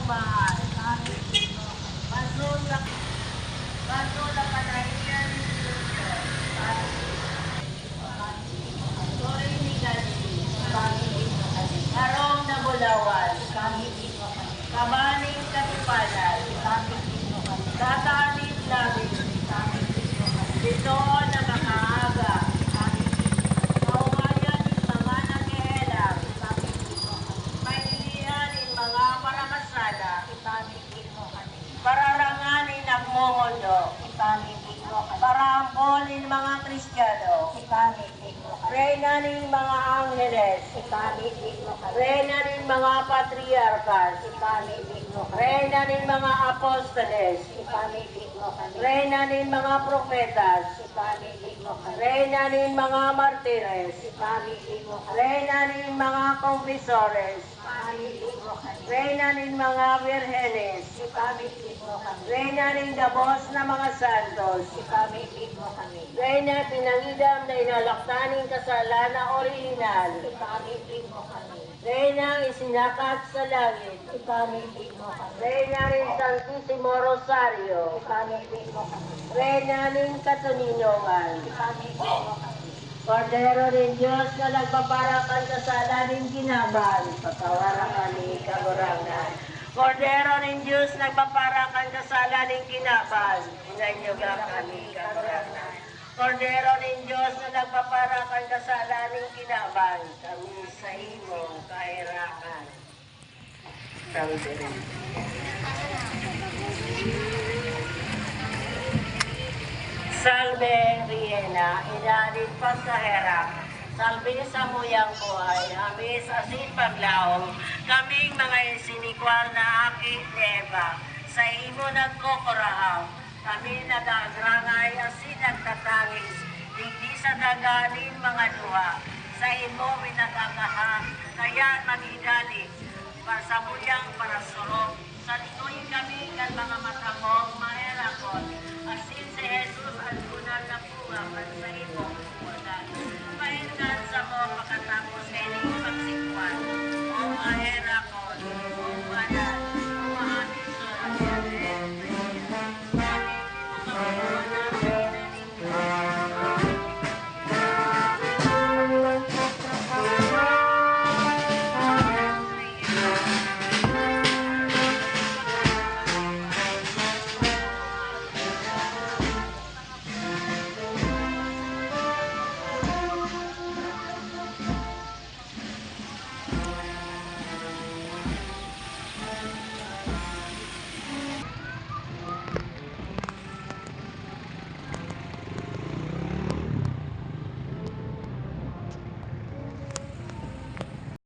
mahal. Masula panahiyan ni Diyos. Sorry ni Galili. Karong na Bulawan. Kabaning Katipanan. Tatanit namin. Dito na makaaga. Kaumayan ni mga nag-ihelang. Mailihan ni mga parakasala. Pararanganin ang mongondo. Parangkolin mga Kristiyano. Reyna ng mga Angeles. Reyna ng mga Patriarkas. Reyna ng mga Apostoles. Reyna ng mga Profetas. Reyna ng mga Martires. Reyna ng mga Confesores. Reyna ng mga Virgenes. Reyna ng dabos na mga santos. Reyna pinangidam na inalaktaning kasala na orihinal. Reyna isinakat sa langit. Reyna rin Santisimo Rosario. Reyna rin katuninongan. Kordero rin Diyos na nagpaparakan kasala rin ginaban. Patawaran kami kagurangan. Kordero rin Diyos nagpaparakan kasala rin ginaban. Inanyuga kami kagurangan. Kordero rin Diyos na nagpaparakan kasala rin ginaban. Kami sa imo kahirakan. Salve rin. Salve Riena, inalit pagkaherap. Salve sa muyang buhay, amis asin paglaong. Kaming mga isinikwal na aki ni Eva, sa imo nagkukurahaw. Kami nagagrangay asin nagtatangis, hindi sa daganin mga duha. Sa imo minagagaha, kaya magidali. Sa muyang parasurok, sa likoy kami kan mga matamong maherakon. Asin si Jesus ang kunal na puwa sa imo kukunan. Pahingan sa mo makatapos kay ning pagsikwan. O ahera